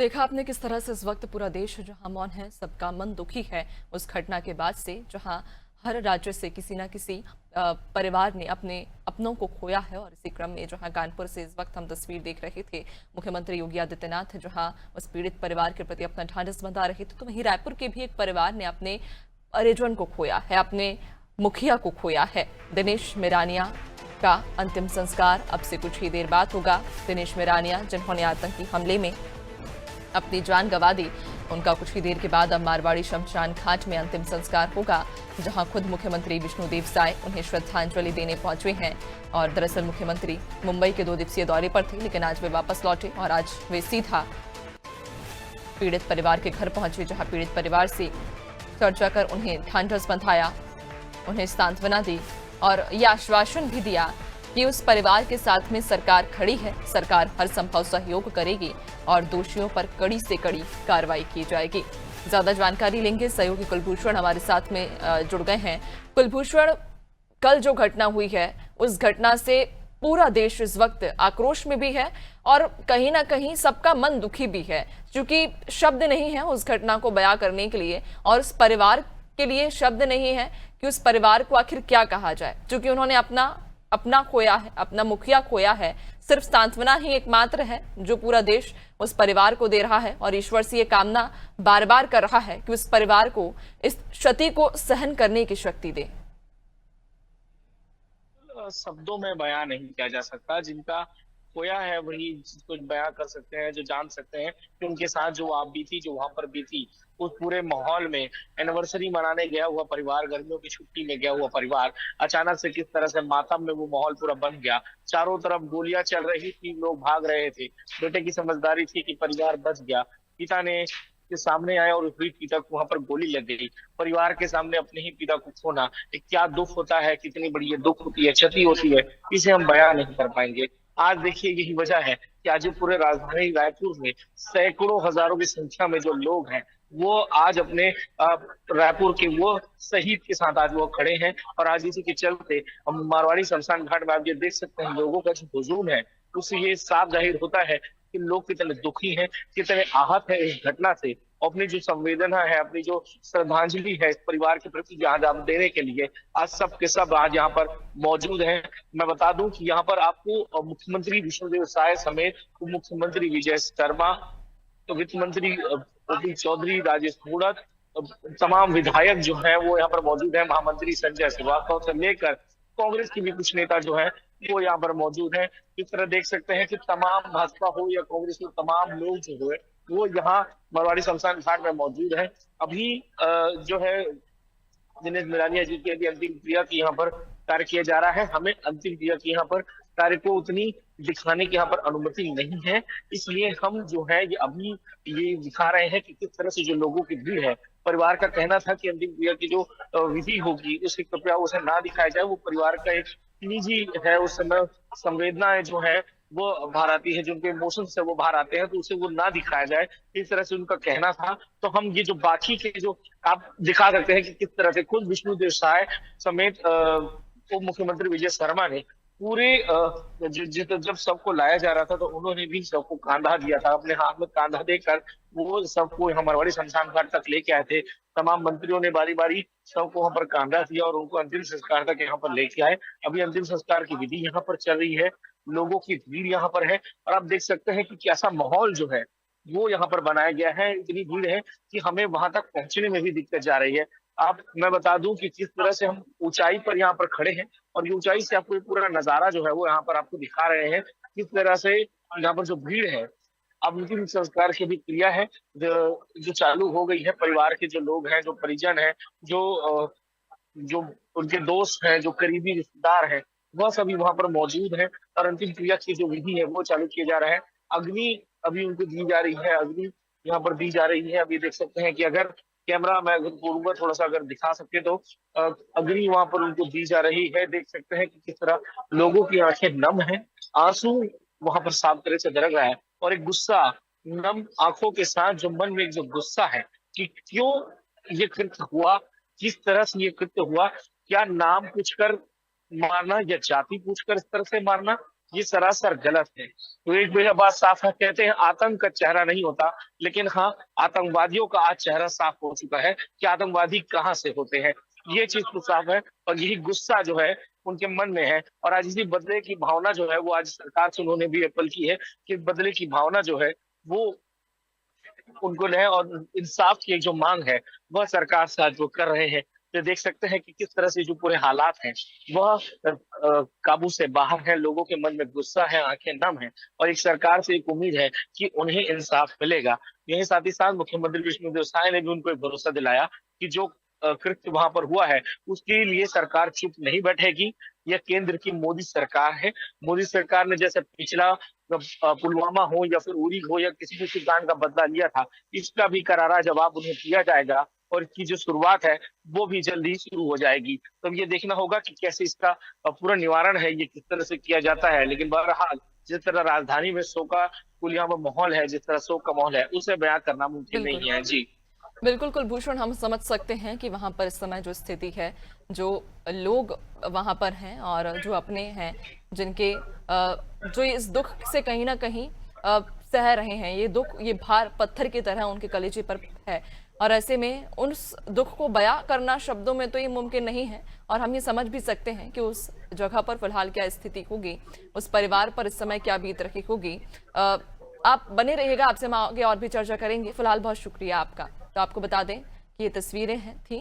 देखा आपने किस तरह से इस वक्त पूरा देश जहां मौन है, सबका मन दुखी है उस घटना के बाद से, जहां हर राज्य से किसी ना किसी परिवार ने अपने अपनों को खोया है। और इसी क्रम में जहां कानपुर से इस वक्त हम तस्वीर देख रहे थे, मुख्यमंत्री योगी आदित्यनाथ जहां उस पीड़ित परिवार के प्रति अपना ढांढस बंधा रहे थे, तो वहीं रायपुर के भी एक परिवार ने अपने परिजन को खोया है, अपने मुखिया को खोया है। दिनेश मेरानिया का अंतिम संस्कार अब से कुछ ही देर बाद होगा। दिनेश मेरानिया जिन्होंने आतंकी हमले में अपनी जान गंवा दी, उनका कुछ ही देर के बाद अब मारवाड़ी शमशान घाट में अंतिम संस्कार होगा, जहां खुद मुख्यमंत्री विष्णुदेव साय उन्हें श्रद्धांजलि देने पहुंचे हैं। और दरअसल मुख्यमंत्री मुंबई के 2 दिवसीय दौरे पर थे, लेकिन आज वे वापस लौटे और आज वे सीधा पीड़ित परिवार के घर पहुंचे, जहां पीड़ित परिवार से चर्चा कर उन्हें ढांढस बंधाया, उन्हें सांत्वना दी और ये आश्वासन भी दिया कि उस परिवार के साथ में सरकार खड़ी है, सरकार हर संभव सहयोग करेगी और दोषियों पर कड़ी से कड़ी कार्रवाई की जाएगी। ज्यादा जानकारी लेंगे, सहयोगी कुलभूषण हमारे साथ में जुड़ गए हैं। कुलभूषण, कल जो घटना हुई है उस घटना से पूरा देश इस वक्त आक्रोश में भी है और कहीं ना कहीं सबका मन दुखी भी है, क्योंकि शब्द नहीं है उस घटना को बयां करने के लिए और उस परिवार के लिए शब्द नहीं है कि उस परिवार को आखिर क्या कहा जाए, क्योंकि उन्होंने अपना खोया है, अपना मुखिया खोया है। सिर्फ सांत्वना ही एकमात्र है जो पूरा देश उस परिवार को दे रहा है और ईश्वर से ये कामना बार बार कर रहा है कि उस परिवार को इस क्षति को सहन करने की शक्ति दे। शब्दों में बयां नहीं किया जा सकता। जिनका खोया है वही कुछ बयां कर सकते हैं, जो जान सकते हैं कि उनके साथ जो आप बीती, जो वहां पर बीती, उस पूरे माहौल में एनिवर्सरी मनाने गया हुआ परिवार, गर्मियों की छुट्टी में गया हुआ परिवार, अचानक से किस तरह से मातम में वो माहौल पूरा बन गया। चारों तरफ गोलियां चल रही थी, लोग भाग रहे थे। बेटे की समझदारी थी कि परिवार बच गया। पिता ने के सामने आया और उस पिता को वहां पर गोली लग गई। परिवार के सामने अपने ही पिता को खोना एक क्या दुख होता है, कितनी बड़ी ये दुख होती है, क्षति होती है, इसे हम बयां नहीं कर पाएंगे। आज देखिए यही वजह है कि आज पूरे राजधानी रायपुर में सैकड़ों हजारों की संख्या में जो लोग हैं वो आज अपने रायपुर के वो शहीद के साथ आज वो खड़े हैं। और आज इसी के चलते हम मारवाड़ी शमशान घाट में आप ये देख सकते हैं लोगों का जो हुजूम है, उससे ये साफ जाहिर होता है कि लोग कितने दुखी हैं, कितने आहत हैं इस घटना से। अपनी जो संवेदना है, अपनी जो श्रद्धांजलि है इस परिवार के प्रति आज आप देने के लिए आज सब के सब आज यहाँ पर मौजूद हैं। मैं बता दूं कि यहाँ पर आपको मुख्यमंत्री विष्णुदेव साय समेत उप मुख्यमंत्री विजय शर्मा, तो वित्त मंत्री ओपी चौधरी, राजेश मूणत, तमाम विधायक जो हैं वो यहाँ पर मौजूद हैं। महामंत्री संजय श्रीवास्तव से लेकर कांग्रेस की भी कुछ नेता जो हैं वो यहाँ पर मौजूद हैं। इस तरह देख सकते हैं कि तमाम भाजपा हो या कांग्रेस के तमाम लोग जो हुए वो यहाँ मारवाड़ी शमशान घाट में मौजूद हैं। अभी जो है दिनेश मेरानिया जी की अंतिम क्रिया की यहाँ पर कार्य किया जा रहा है। हमें अंतिम क्रिया की यहाँ पर कार्य को उतनी दिखाने की यहाँ पर अनुमति नहीं है, इसलिए हम जो है ये अभी ये दिखा रहे हैं कि किस तरह से जो लोगों की भीड़ है। परिवार का कहना था कि अंतिम क्रिया की जो विधि होगी उसे कृपया उसे ना दिखाया जाए, वो परिवार का एक निजी है, उस समय संवेदनाएं जो है वो बाहर आती है, जो उनके इमोशंस है वो बाहर आते हैं, तो उसे वो ना दिखाया जाए, इस तरह से उनका कहना था। तो हम ये जो बाकी के जो आप दिखा सकते हैं कि किस तरह से खुद विष्णुदेव साय समेत उप मुख्यमंत्री विजय शर्मा ने पूरे जब सबको लाया जा रहा था तो उन्होंने भी सबको कांधा दिया था, अपने हाथ में कांधा देकर वो सबको मारवाड़ी शमशान घाट तक लेके आए थे। तमाम मंत्रियों ने बारी बारी सबको वहां पर कांधा दिया और उनको अंतिम संस्कार तक यहाँ पर लेके आए। अभी अंतिम संस्कार की विधि यहाँ पर चल रही है, लोगों की भीड़ यहाँ पर है और आप देख सकते हैं कि कैसा माहौल जो है वो यहाँ पर बनाया गया है। इतनी भीड़ है कि हमें वहां तक पहुंचने में भी दिक्कत जा रही है। मैं बता दूं कि किस तरह से हम ऊंचाई पर यहाँ पर खड़े हैं और ये ऊंचाई से आपको ये पूरा नजारा जो है वो यहाँ पर आपको दिखा रहे हैं किस तरह से यहाँ पर जो भीड़ है। अब अंतिम संस्कार की भी क्रिया है जो चालू हो गई है। परिवार के जो लोग हैं, जो परिजन हैं, जो उनके दोस्त हैं, जो करीबी रिश्तेदार हैं, वह सभी वहां पर मौजूद हैं और अंतिम क्रिया की जो विधि है वो चालू किया जा रहा है। अग्नि अभी उनको दी जा रही है, अग्नि यहाँ पर दी जा रही है। अभी देख सकते हैं कि अगर कैमरा मैं अगर बोलूंगा थोड़ा सा अगर दिखा सकते तो अग्नि वहां पर उनको दी जा रही है। देख सकते हैं कि किस तरह लोगों की आंखें नम है, आंसू वहां पर साफ तरह से दरक रहा है और एक गुस्सा नम आंखों के साथ जो मन में एक जो गुस्सा है कि क्यों ये कृत्य हुआ, किस तरह से ये कृत्य हुआ, क्या नाम पूछकर मारना या जाति पूछकर इस तरह से मारना, ये सरासर गलत है। तो एक बात साफ है, कहते हैं आतंक का चेहरा नहीं होता, लेकिन हाँ, आतंकवादियों का आज चेहरा साफ हो चुका है कि आतंकवादी कहाँ से होते हैं। ये चीज तो साफ है, और यही गुस्सा जो है उनके मन में है, और आज इसी बदले की भावना जो है वो आज सरकार से उन्होंने भी अपील की है कि बदले की भावना जो है वो उनको है, और इंसाफ की एक जो मांग है वह सरकार से आज वो कर रहे हैं। तो देख सकते हैं कि किस तरह से जो पूरे हालात हैं वह काबू से बाहर है, लोगों के मन में गुस्सा है, आंखें नम है, और एक सरकार से एक उम्मीद है कि उन्हें इंसाफ मिलेगा। यही साथ ही साथ मुख्यमंत्री विष्णुदेव साय ने भी उनको एक भरोसा दिलाया कि जो कृत्य वहां पर हुआ है उसके लिए सरकार चुप नहीं बैठेगी। यह केंद्र की मोदी सरकार है। मोदी सरकार ने जैसे पिछला पुलवामा हो या फिर उरी हो या किसी भी कांड का बदला लिया था, इसका भी करारा जवाब उन्हें दिया जाएगा, और इसकी जो शुरुआत है वो भी जल्दी शुरू हो जाएगी। तो अब ये देखना होगा कि कैसे इसका पूरा निवारण है, ये किस तरह से किया जाता है। लेकिन बहरहाल जिस तरह राजधानी में शोक का कुल यहाँ पर माहौल है, जिस तरह शोक का माहौल है, उसे बयां करना मुमकिन बिल्कुल नहीं है। जी बिल्कुल कुलभूषण, हम समझ सकते हैं कि वहां पर इस समय जो स्थिति है, जो लोग वहां पर हैं और जो अपने हैं, जिनके जो इस दुख से कहीं ना कहीं सह रहे हैं, ये दुख, ये भार पत्थर की तरह उनके कलेजे पर है। और ऐसे में उस दुख को बयां करना शब्दों में तो ये मुमकिन नहीं है, और हम ये समझ भी सकते हैं कि उस जगह पर फिलहाल क्या स्थिति होगी, उस परिवार पर इस समय क्या बीत रही होगी। आप बने रहिएगा, आपसे हम आगे और भी चर्चा करेंगे। फिलहाल बहुत शुक्रिया आपका। तो आपको बता दें कि ये तस्वीरें थी